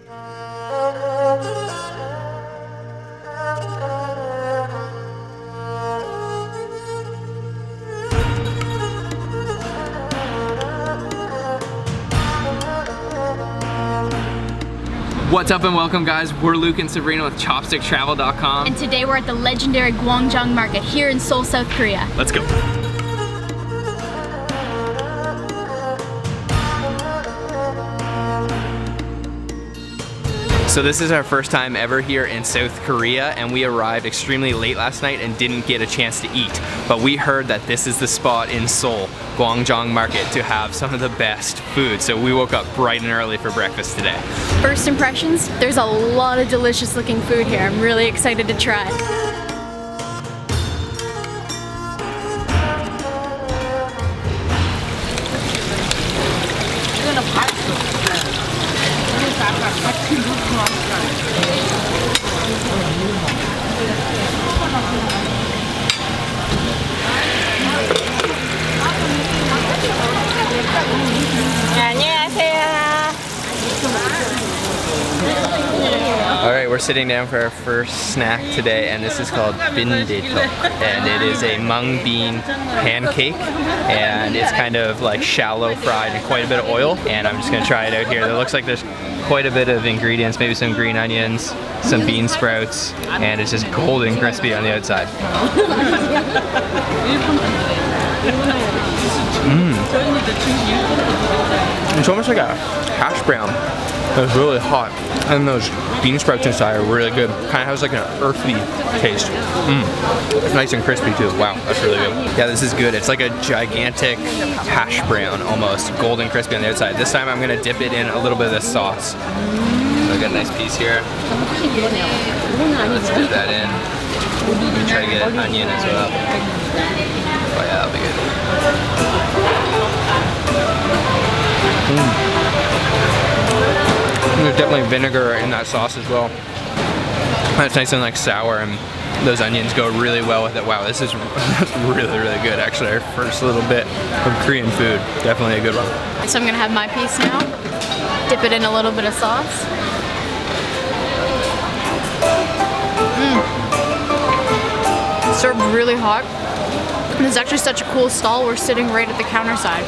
What's up and welcome guys, we're Luke and Sabrina with ChopstickTravel.com. And today we're at the legendary Gwangjang Market here in Seoul, South Korea. Let's go. So this is our first time ever here in South Korea, and we arrived extremely late last night and didn't get a chance to eat. But we heard that this is the spot in Seoul, Gwangjang Market, to have some of the best food. So we woke up bright and early for breakfast today. First impressions, there's a lot of delicious looking food here. I'm really excited to try. Alright, we're sitting down for our first snack today, and this is called bindaetok, and it is a mung bean pancake, and it's kind of like shallow fried in quite a bit of oil, and I'm just going to try it out here. It looks like there's quite a bit of ingredients, maybe some green onions, some bean sprouts, and it's just golden crispy on the outside. It's almost like a hash brown. It's really hot, and those bean sprouts inside are really good. Kind of has like an earthy taste. It's nice and crispy too. Wow, that's really good. Yeah, this is good. It's like a gigantic hash brown almost, golden crispy on the outside. This time I'm gonna dip it in a little bit of the sauce. So I got a nice piece here. Let's dip that in. Maybe try to get an onion as well. Oh yeah, that'll be good. There's definitely vinegar in that sauce as well. It's nice and like sour, and those onions go really well with it. Wow, this is really, really good. Actually, our first little bit of Korean food. Definitely a good one. So I'm gonna have my piece now. Dip it in a little bit of sauce. It's served really hot. And it's actually such a cool stall. We're sitting right at the counter side.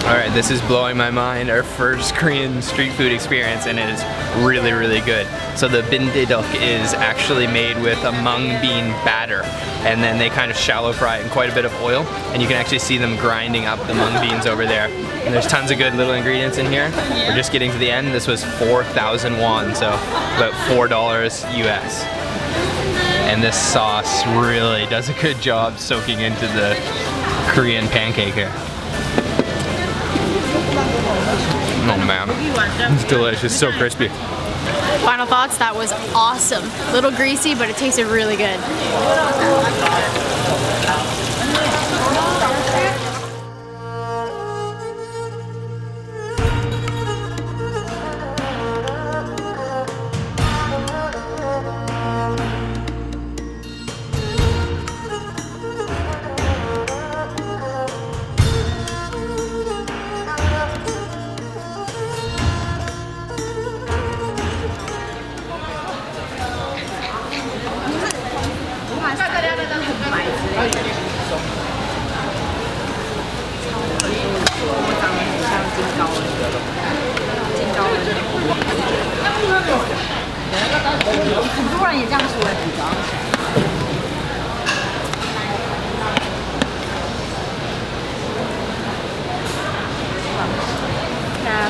Alright, this is blowing my mind. Our first Korean street food experience, and it is really, really good. So the bindaetok is actually made with a mung bean batter, and then they kind of shallow fry it in quite a bit of oil, and you can actually see them grinding up the mung beans over there. And there's tons of good little ingredients in here. We're just getting to the end. This was 4,000 won, so about $4 US. And this sauce really does a good job soaking into the Korean pancake here. Oh man, it's delicious, so crispy. Final thoughts, that was awesome. A little greasy, but it tasted really good.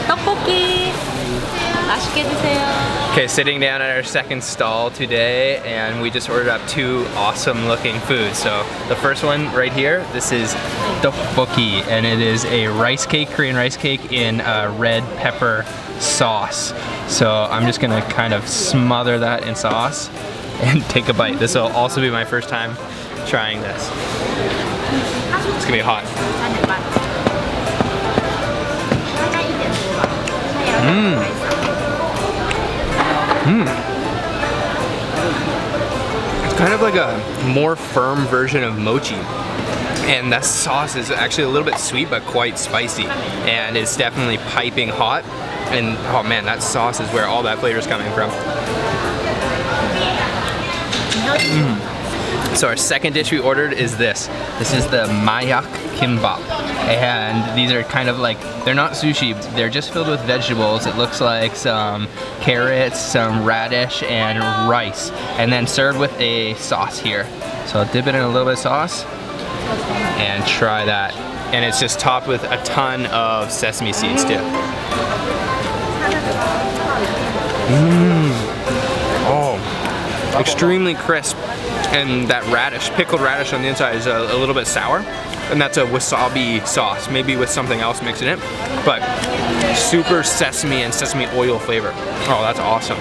떡볶이 맛있게 드세요. Okay, sitting down at our second stall today, and we just ordered up two awesome looking foods. So the first one right here, this is tteokbokki, and it is a rice cake, Korean rice cake in a red pepper sauce. So I'm just gonna kind of smother that in sauce and take a bite. This will also be my first time trying this. It's gonna be hot. It's kind of like a more firm version of mochi. And that sauce is actually a little bit sweet but quite spicy, and it's definitely piping hot. And oh man, that sauce is where all that flavor is coming from. So our second dish we ordered is this. This is the mayak kimbap. And these are kind of like, they're not sushi, they're just filled with vegetables. It looks like some carrots, some radish, and rice. And then served with a sauce here. So I'll dip it in a little bit of sauce and try that. And it's just topped with a ton of sesame seeds too. Oh, extremely crisp. And that radish, pickled radish on the inside is a little bit sour. And that's a wasabi sauce, maybe with something else mixed in it. But super sesame and sesame oil flavor. Oh, that's awesome.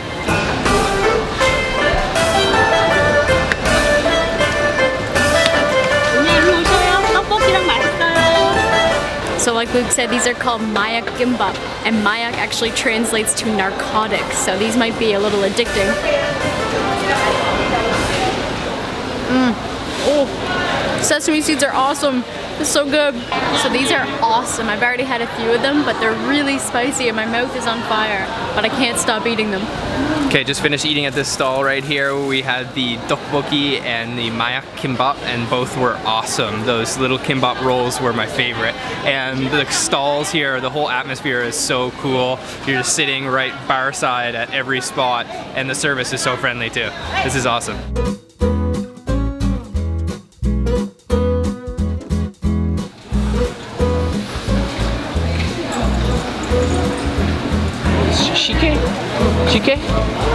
So like Luke said, these are called mayak gimbap, and mayak actually translates to narcotic, so these might be a little addicting. Oh, sesame seeds are awesome. It's so good. So these are awesome. I've already had a few of them, but they're really spicy and my mouth is on fire, but I can't stop eating them. Okay, just finished eating at this stall right here. We had the tteokbokki and the mayak kimbap, and both were awesome. Those little kimbap rolls were my favorite. And the stalls here, the whole atmosphere is so cool. You're just sitting right bar side at every spot, and the service is so friendly too. This is awesome. Chike? Chike?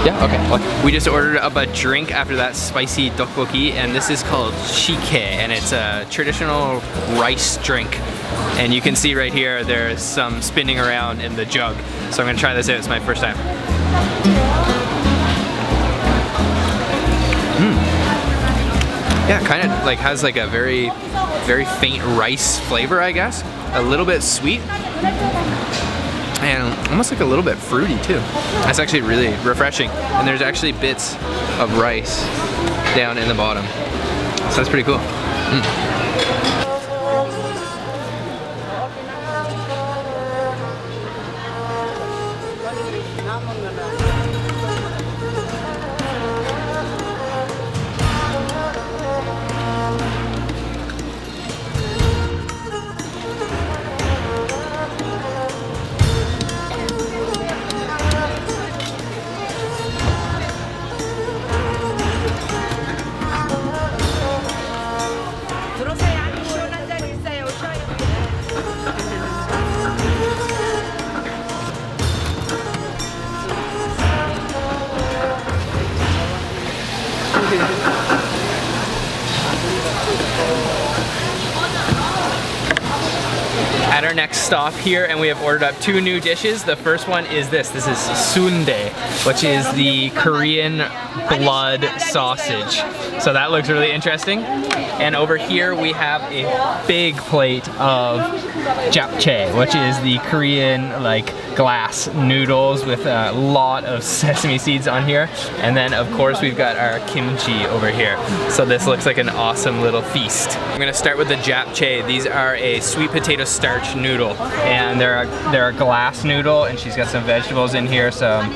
Yeah, okay. Well, we just ordered up a drink after that spicy tteokbokki, and this is called Chike, and it's a traditional rice drink. And you can see right here, there's some spinning around in the jug. So I'm gonna try this out, it's my first time. Yeah, kind of like has like a very faint rice flavor, I guess. A little bit sweet. And almost like a little bit fruity too. That's actually really refreshing. And there's actually bits of rice down in the bottom. So that's pretty cool. At our next stop here, and we have ordered up 2 new dishes. The first one is this. This is sundae, which is the Korean blood sausage. So that looks really interesting. And over here we have a big plate of japchae, which is the Korean like glass noodles with a lot of sesame seeds on here. And then of course we've got our kimchi over here. So this looks like an awesome little feast. I'm gonna start with the japchae. These are a sweet potato starch noodle, and they're a glass noodle, and she's got some vegetables in here, some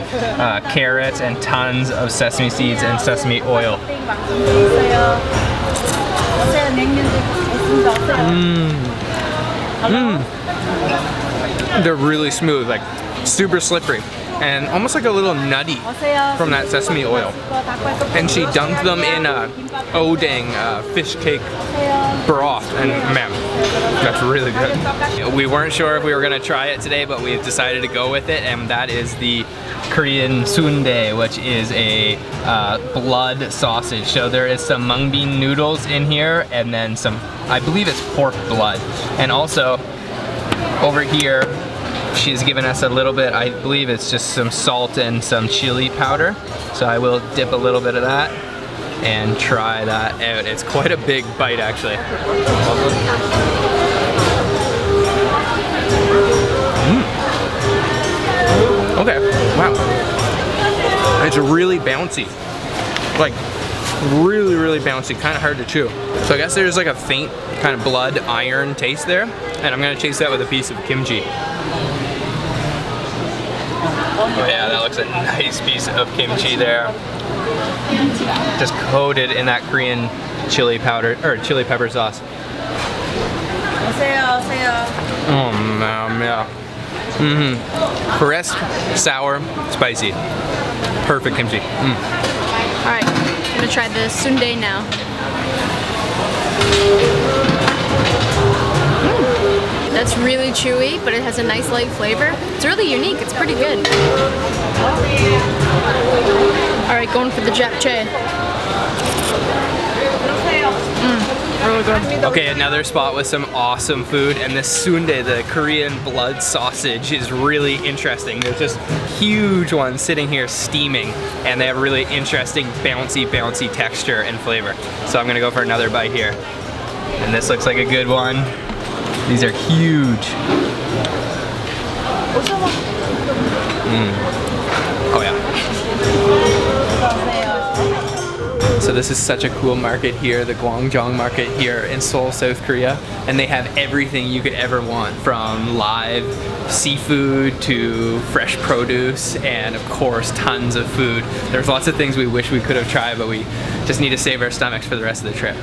carrots and tons of sesame seeds and sesame oil. They're really smooth, like super slippery, and almost like a little nutty from that sesame oil. And she dunked them in odang fish cake broth, and man, that's really good. We weren't sure if we were gonna try it today, but we've decided to go with it, and that is the Korean sundae, which is a blood sausage. So there is some mung bean noodles in here, and then some, I believe it's pork blood. And also over here, she's given us a little bit, I believe it's just some salt and some chili powder. So I will dip a little bit of that and try that out. It's quite a big bite actually. Okay, wow. It's really bouncy. Like, Really, really bouncy, kind of hard to chew. So I guess there's like a faint kind of blood iron taste there, and I'm gonna chase that with a piece of kimchi. Oh yeah, that looks a nice piece of kimchi there. Just coated in that Korean chili powder, or chili pepper sauce. Oh man, yeah. Crisp, sour, spicy. Perfect kimchi. Alright, I'm gonna try the sundae now. That's really chewy, but it has a nice light flavor. It's really unique, it's pretty good. Alright, going for the japchae. Really good. Okay, another spot with some awesome food, and this sundae, the Korean blood sausage, is really interesting. There's just huge ones sitting here steaming, and they have really interesting bouncy texture and flavor. So I'm gonna go for another bite here. And this looks like a good one. These are huge. Oh yeah. So this is such a cool market here, the Gwangjang Market here in Seoul, South Korea. And they have everything you could ever want, from live seafood to fresh produce, and of course tons of food. There's lots of things we wish we could have tried, but we just need to save our stomachs for the rest of the trip.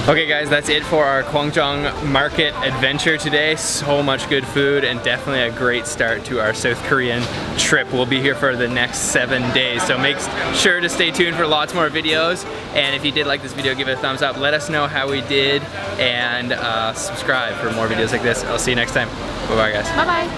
Okay guys, that's it for our Gwangjang Market adventure today. So much good food, and definitely a great start to our South Korean trip. We'll be here for the next 7 days, so make sure to stay tuned for lots more videos. And if you did like this video, give it a thumbs up. Let us know how we did, and subscribe for more videos like this. I'll see you next time. Bye-bye guys. Bye-bye.